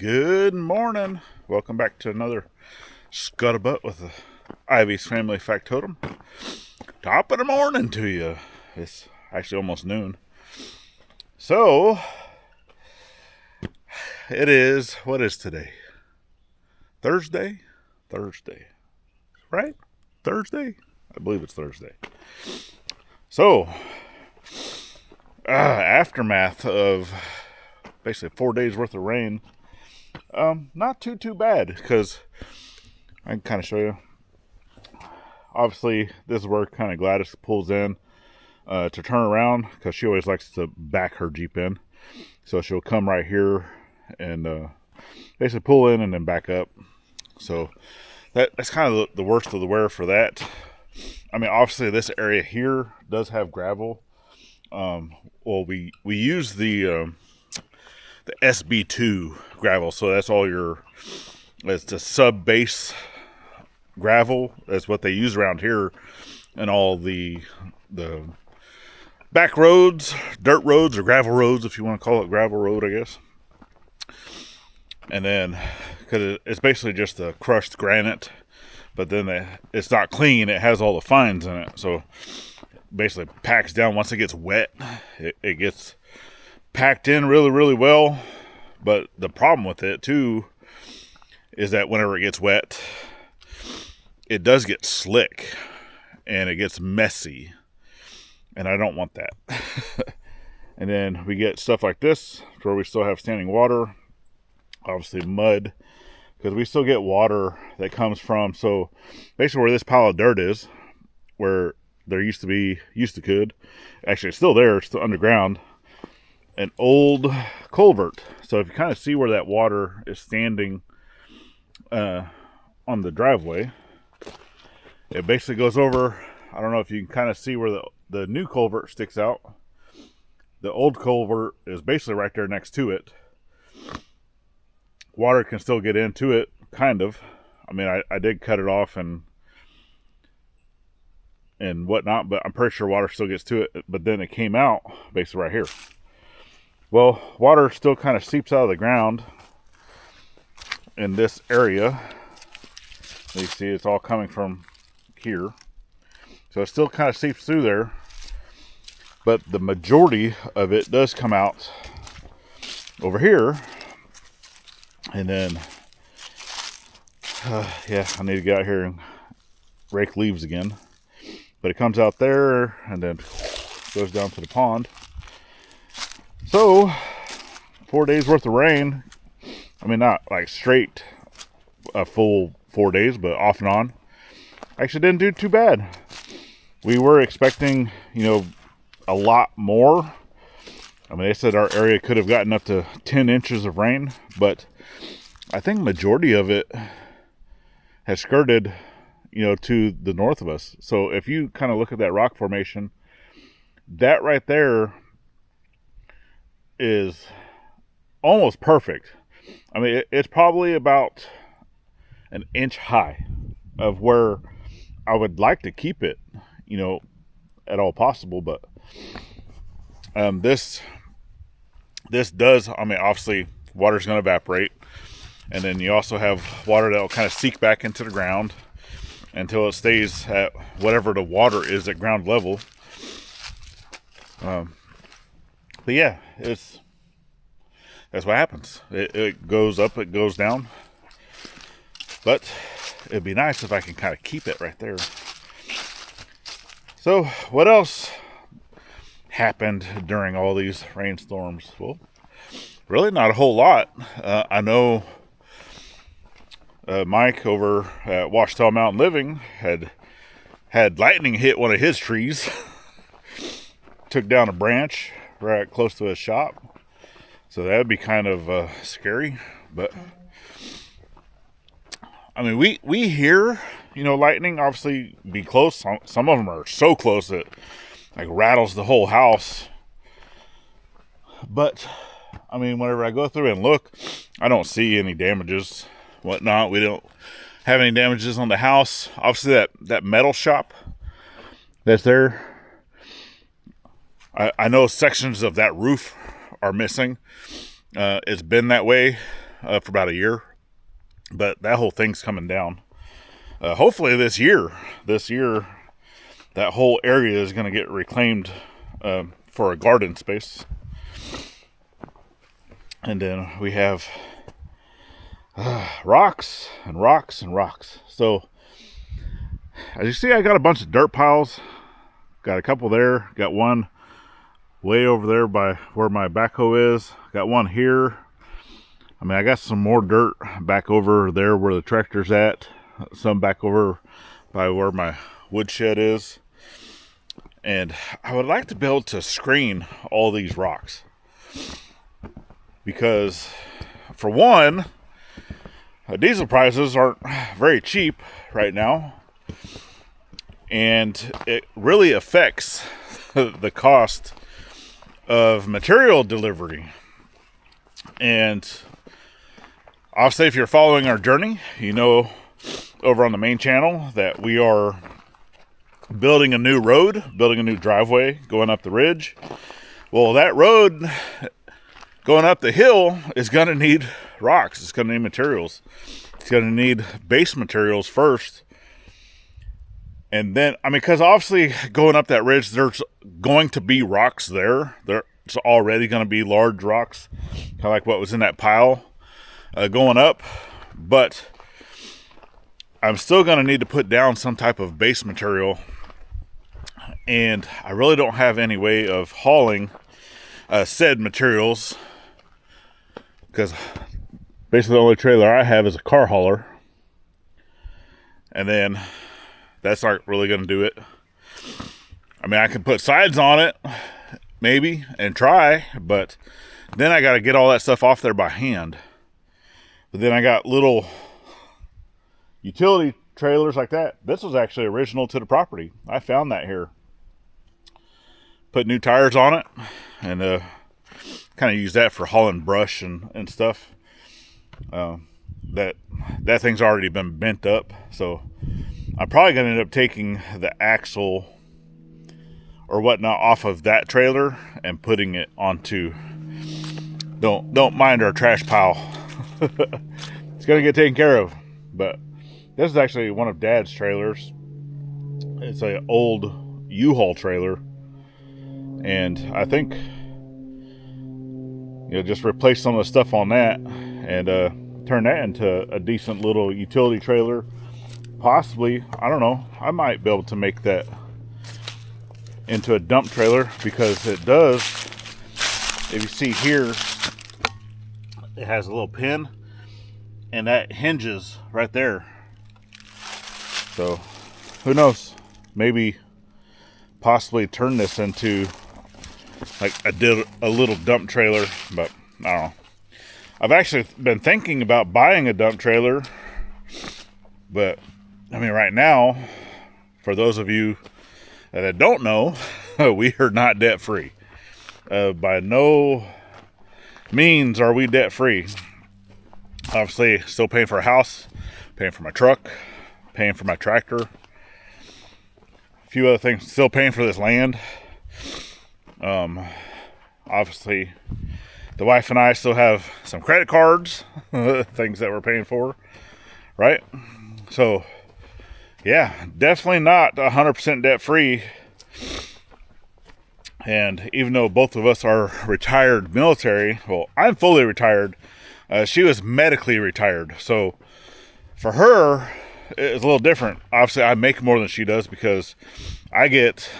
Good morning. Welcome back to another Scuttlebutt with the Ivey's Family Factotum. Top of the morning to you. It's actually almost noon. So, it is, what is today? Thursday? Thursday. Right? Thursday? I believe it's Thursday. So, aftermath of basically 4 days worth of rain. Not too bad, because I can kind of show you. Obviously, this is where kind of Gladys pulls in to turn around, because she always likes to back her Jeep in. So she'll come right here and basically pull in and then back up. So that's kind of the worst of the wear for that. I mean, obviously this area here does have gravel. Well, we use the SB2 gravel, so that's all it's the sub base gravel. That's what they use around here, and all the back roads, dirt roads, or gravel roads, if you want to call it gravel road, I guess. And then, because it's basically just the crushed granite, but then it's not clean. It has all the fines in it, so basically packs down. Once it gets wet, it gets packed in really well. But the problem with it too is that whenever it gets wet, it does get slick and it gets messy, and I don't want that. And then we get stuff like this where we still have standing water, obviously mud, because we still get water that comes from, so basically where this pile of dirt is, where there used to could, actually it's still there, it's still underground, an old culvert. So if you kind of see where that water is standing on the driveway, it basically goes over. I don't know if you can kind of see where the new culvert sticks out. The old culvert is basically right there next to it. Water can still get into it, kind of. I mean, I did cut it off and whatnot, but I'm pretty sure water still gets to it. But then it came out basically right here. Well, water still kind of seeps out of the ground in this area. You see it's all coming from here. So it still kind of seeps through there. But the majority of it does come out over here. And then, yeah, I need to get out here and rake leaves again. But it comes out there and then goes down to the pond. So, 4 days worth of rain. I mean, not like straight a full 4 days, but off and on. Actually didn't do too bad. We were expecting, a lot more. I mean, they said our area could have gotten up to 10 inches of rain, but I think majority of it has skirted, to the north of us. So if you kind of look at that rock formation, that right there is almost perfect. I mean, it's probably about an inch high of where I would like to keep it, at all possible. But this does, I mean, obviously water's going to evaporate, and then you also have water that will kind of seep back into the ground until it stays at whatever the water is at ground level. But yeah, that's what happens. It goes up, it goes down. But it'd be nice if I can kind of keep it right there. So what else happened during all these rainstorms? Well, really not a whole lot. I know Mike over at Washita Mountain Living had lightning hit one of his trees. Took down a branch right close to his shop. So that would be kind of scary. But I mean, we hear, lightning obviously be close. Some of them are so close that like rattles the whole house. But I mean, whenever I go through and look, I don't see any damages, whatnot. We don't have any damages on the house. Obviously that metal shop that's there, I know sections of that roof are missing. It's been that way for about a year, but that whole thing's coming down. Hopefully this year, that whole area is going to get reclaimed for a garden space. And then we have rocks and rocks and rocks. So as you see, I got a bunch of dirt piles. Got a couple there. Got one way over there by where my backhoe is. Got one here. I mean, I got some more dirt back over there where the tractor's at. Some back over by where my woodshed is. And I would like to be able to screen all these rocks. Because, for one, diesel prices aren't very cheap right now. And it really affects the cost of material delivery. And obviously, if you're following our journey, you know over on the main channel that we are building a new road, building a new driveway, going up the ridge. Well, that road going up the hill is going to need rocks. It's going to need materials. It's going to need base materials first. And then, I mean, because obviously going up that ridge, there's going to be rocks there. There's already going to be large rocks, kind of like what was in that pile going up. But I'm still going to need to put down some type of base material. And I really don't have any way of hauling said materials, because basically the only trailer I have is a car hauler. And then that's not really going to do it. I mean, I can put sides on it, maybe, and try, but then I got to get all that stuff off there by hand. But then I got little utility trailers like that. This was actually original to the property. I found that here. Put new tires on it, and kind of use that for hauling brush and stuff. That thing's already been bent up, so I'm probably going to end up taking the axle or whatnot off of that trailer and putting it onto. Don't mind our trash pile. It's going to get taken care of. But this is actually one of Dad's trailers. It's an old U-Haul trailer. And I think, just replace some of the stuff on that and turn that into a decent little utility trailer. Possibly, I don't know, I might be able to make that into a dump trailer, because it does, if you see here, it has a little pin and that hinges right there. So who knows, maybe possibly turn this into like a little dump trailer, but I don't know. I've actually been thinking about buying a dump trailer, but I mean, right now, for those of you that don't know, we are not debt free. By no means are we debt free. Obviously, still paying for a house, paying for my truck, paying for my tractor, a few other things, still paying for this land. Obviously, the wife and I still have some credit cards, things that we're paying for, right? So, yeah, definitely not 100% debt free. And even though both of us are retired military, well, I'm fully retired. She was medically retired. So for her, it's a little different. Obviously, I make more than she does because I get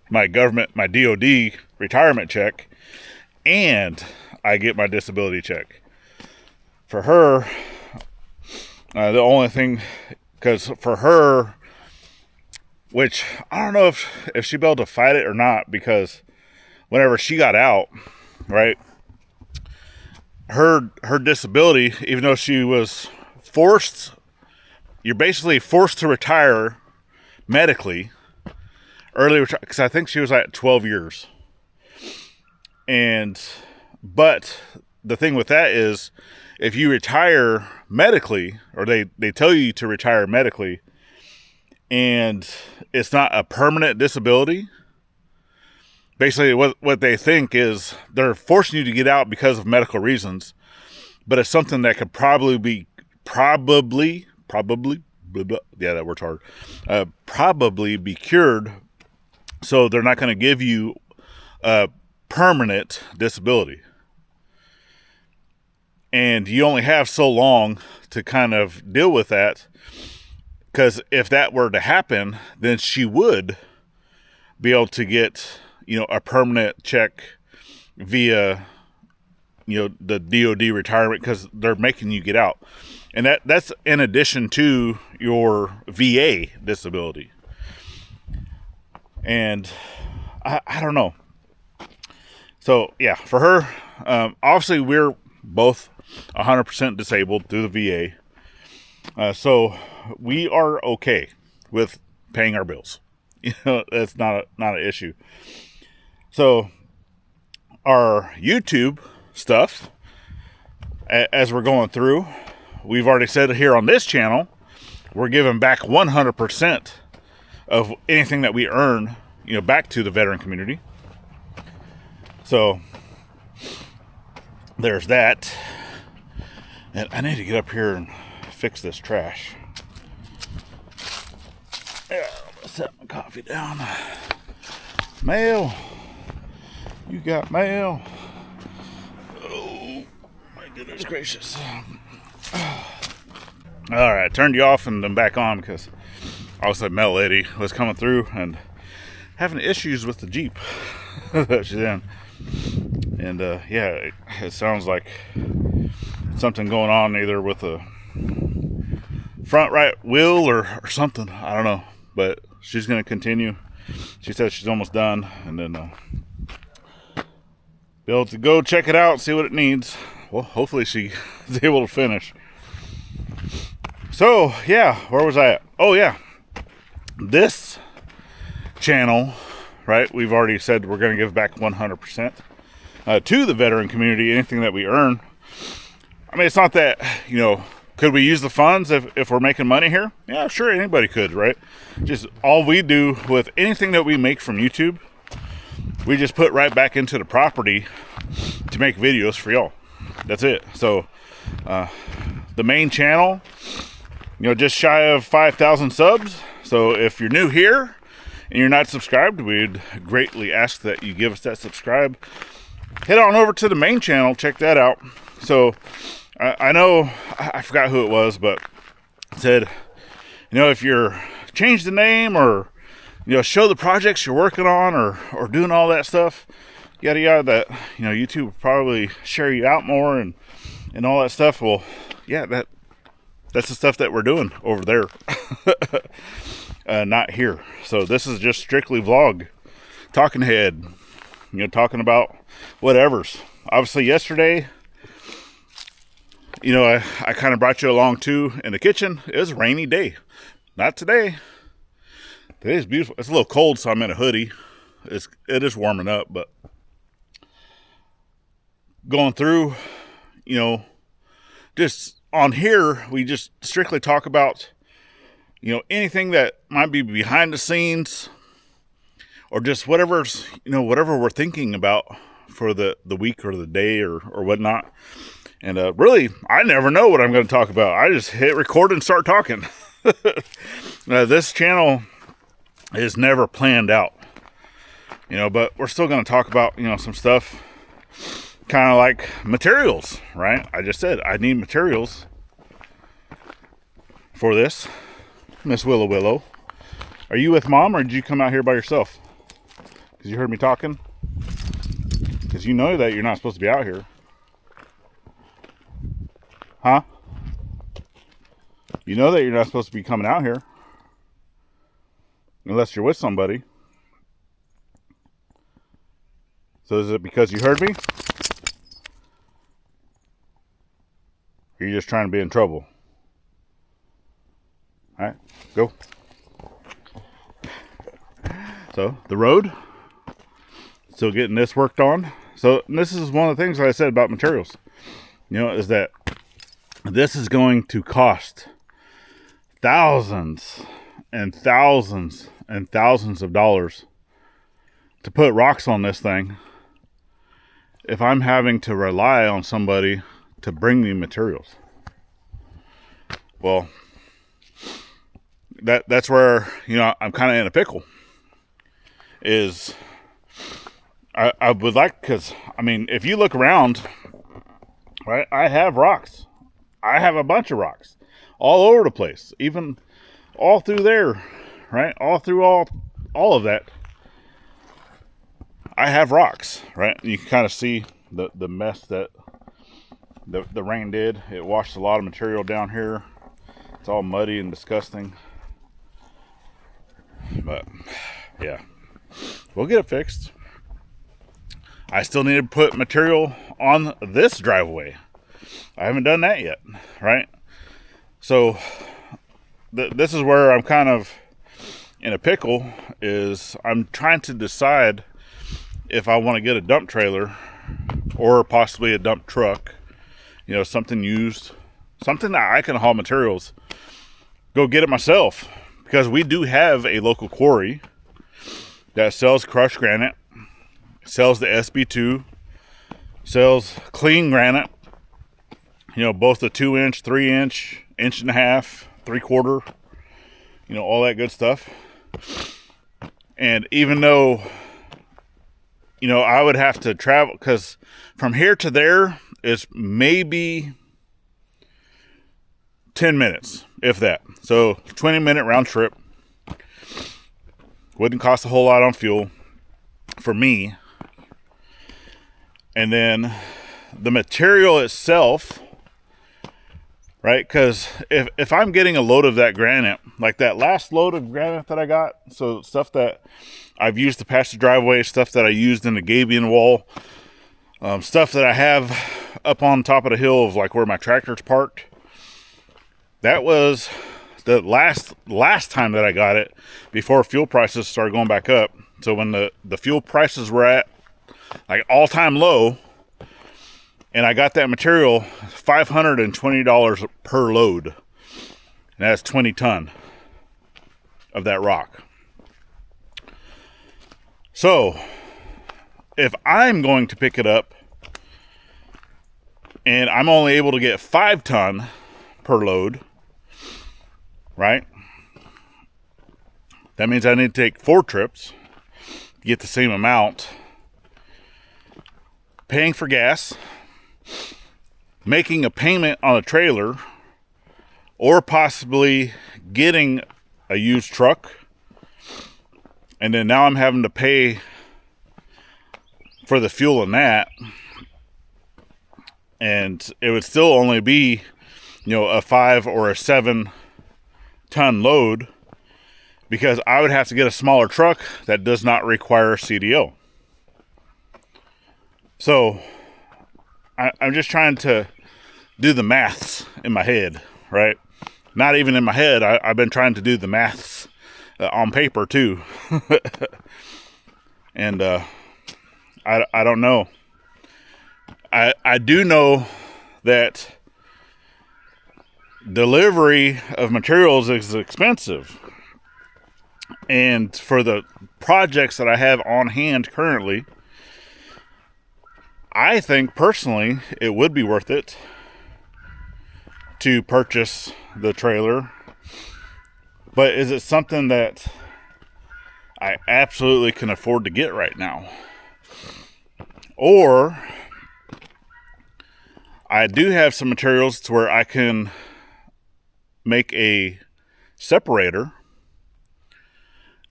my government, my DOD retirement check, and I get my disability check. For her, the only thing, because for her, which I don't know if she'd be able to fight it or not, because whenever she got out, right, her disability, even though she was forced, you're basically forced to retire medically, early, because I think she was at 12 years. But the thing with that is, if you retire medically, or they tell you to retire medically, and it's not a permanent disability, basically what they think is they're forcing you to get out because of medical reasons. but it's something that could probably, blah, blah, yeah, that word's hard, probably be cured. So they're not going to give you a permanent disability. And you only have so long to kind of deal with that, because if that were to happen, then she would be able to get, a permanent check via, the DOD retirement, because they're making you get out. And that's in addition to your VA disability. And I don't know. So, yeah, for her, obviously we're both 100% disabled through the VA. So we are okay with paying our bills. That's not an issue. So our YouTube stuff, as we're going through, we've already said here on this channel, we're giving back 100% of anything that we earn, back to the veteran community. So there's that. And I need to get up here and fix this trash. Yeah, I'm gonna set my coffee down. Mail. You got mail. Oh, my goodness gracious. All right, turned you off and then back on because obviously Mel Lady was coming through and having issues with the Jeep that she's in. And yeah, it sounds like something going on either with the front right wheel or something. I don't know, but she's going to continue. She said she's almost done, and then be able to go check it out, see what it needs. Well, hopefully she is able to finish. So yeah, where was I at? Oh yeah, this channel, right? We've already said we're going to give back 100% to the veteran community, anything that we earn. I mean, it's not that, could we use the funds if we're making money here? Yeah, sure, anybody could, right? Just all we do with anything that we make from YouTube, we just put right back into the property to make videos for y'all. That's it. So, the main channel, just shy of 5,000 subs. So if you're new here and you're not subscribed, we'd greatly ask that you give us that subscribe. Head on over to the main channel, check that out. So I know, I forgot who it was, but it said, if you're change the name or, show the projects you're working on or doing all that stuff, yada yada, that, YouTube will probably share you out more and all that stuff. Well, yeah, that's the stuff that we're doing over there. Not here. So this is just strictly vlog, talking head, talking about whatever's. Obviously yesterday, I kind of brought you along too in the kitchen. It was a rainy day. Not today. Today's beautiful. It's a little cold, so I'm in a hoodie. It is warming up, but going through, just on here, we just strictly talk about, anything that might be behind the scenes or just whatever's, whatever we're thinking about for the week or the day or whatnot. And really, I never know what I'm going to talk about. I just hit record and start talking. This channel is never planned out, but we're still going to talk about, some stuff, kind of like materials, right? I just said I need materials for this. Miss Willow. Are you with Mom or did you come out here by yourself? Because you heard me talking? Because you know that you're not supposed to be out here. Huh? You know that you're not supposed to be coming out here. Unless you're with somebody. So is it because you heard me? Or are you just trying to be in trouble? Alright, go. So, the road. Still getting this worked on. So, this is one of the things that I said about materials. Is that this is going to cost thousands and thousands and thousands of dollars to put rocks on this thing. If I'm having to rely on somebody to bring me materials. Well, that's where, you know, I'm kind of in a pickle. Is I would like, because I mean, if you look around, right, I have rocks. I have a bunch of rocks all over the place, even all through there, right? All through all of that. I have rocks, right? You can kind of see the mess that the rain did. It washed a lot of material down here. It's all muddy and disgusting. But yeah, we'll get it fixed. I still need to put material on this driveway. I haven't done that yet, right? So this is where I'm kind of in a pickle. Is I'm trying to decide if I want to get a dump trailer or possibly a dump truck, you know, something used, something that I can haul materials, go get it myself, because we do have a local quarry that sells crushed granite, sells the SB2, sells clean granite, you know, both the 2-inch, 3-inch, 1.5 inch, 3/4, you know, all that good stuff. And even though, you know, I would have to travel, because from here to there is maybe 10 minutes, if that. So 20-minute round trip. Wouldn't cost a whole lot on fuel for me. And then the material itself, right? Because if I'm getting a load of that granite, like that last load of granite that I got, so stuff that I've used to patch the driveway, stuff that I used in the Gabion wall, stuff that I have up on top of the hill of like where my tractor's parked. That was the last time that I got it before fuel prices started going back up. So when the fuel prices were at like all-time low, and I got that material, $520 per load, and that's 20 ton of that rock. So if I'm going to pick it up and I'm only able to get 5 ton per load, right? That means I need to take 4 trips to get the same amount. Paying for gas, making a payment on a trailer, or possibly getting a used truck. And then now I'm having to pay for the fuel in that. And it would still only be, you know, a 5 or a 7 ton load, because I would have to get a smaller truck that does not require CDL. So I'm just trying to do the maths in my head, right? Not even in my head. I've been trying to do the maths on paper too. And I don't know. I do know that delivery of materials is expensive. And for the projects that I have on hand currently, I think personally it would be worth it to purchase the trailer. But is it something that I absolutely can afford to get right now? Or I do have some materials to where I can make a separator,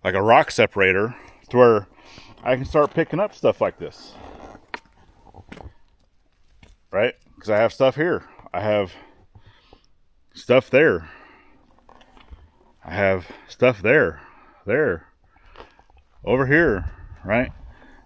like a rock separator, to where I can start picking up stuff like this. Right? Because I have stuff here. I have stuff there. I have stuff there. There. Over here. Right?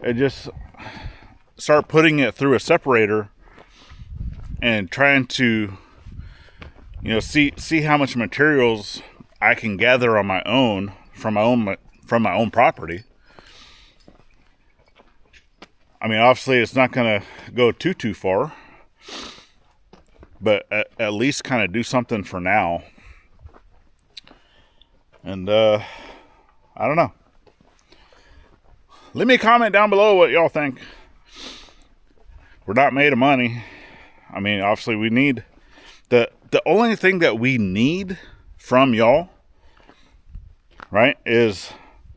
And just start putting it through a separator and trying to, you know, see how much materials I can gather on my own from my own property. I mean, obviously it's not going to go too far, but at least kind of do something for now. And I don't know. Leave me a comment down below what y'all think. We're not made of money. I mean, obviously we need the only thing that we need from y'all, right, is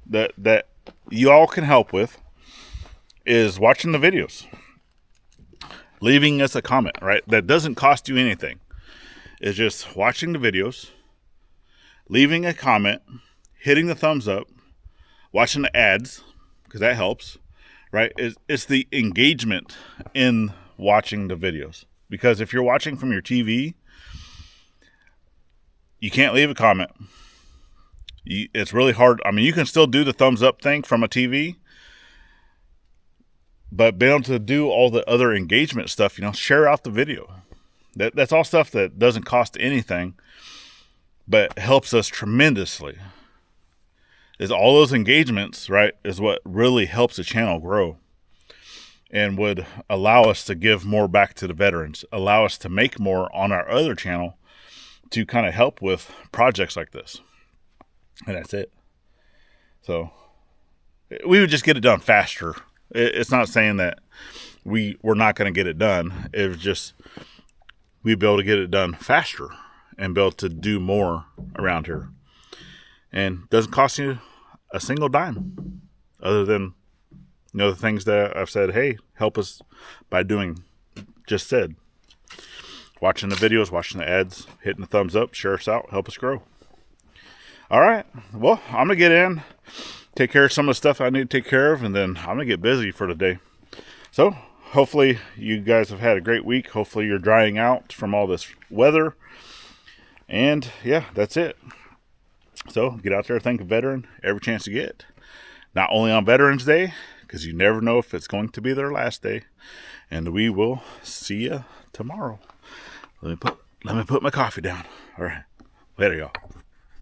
that you all can help with is watching the videos, leaving us a comment, right? That doesn't cost you anything. It's just watching the videos, leaving a comment, hitting the thumbs up, watching the ads, because that helps, right? It's the engagement in watching the videos. Because if you're watching from your TV, you can't leave a comment. It's really hard. I mean, you can still do the thumbs up thing from a TV, but being able to do all the other engagement stuff, share out the video. That's all stuff that doesn't cost anything, but helps us tremendously. Is all those engagements, right, is what really helps the channel grow and would allow us to give more back to the veterans, allow us to make more on our other channel to kind of help with projects like this. And that's it. So we would just get it done faster. It's not saying that we're not going to get it done. It was just we'd be able to get it done faster and be able to do more around here. And it doesn't cost you a single dime other than, the things that I've said, hey, help us by doing, just said. Watching the videos, watching the ads, hitting the thumbs up, share us out, help us grow. All right. Well, I'm going to get in, take care of some of the stuff I need to take care of, and then I'm going to get busy for the day. So hopefully you guys have had a great week. Hopefully you're drying out from all this weather. And yeah, that's it. So get out there, thank a veteran every chance you get. Not only on Veterans Day, because you never know if it's going to be their last day. And we will see you tomorrow. Let me put my coffee down. All right. Later, y'all.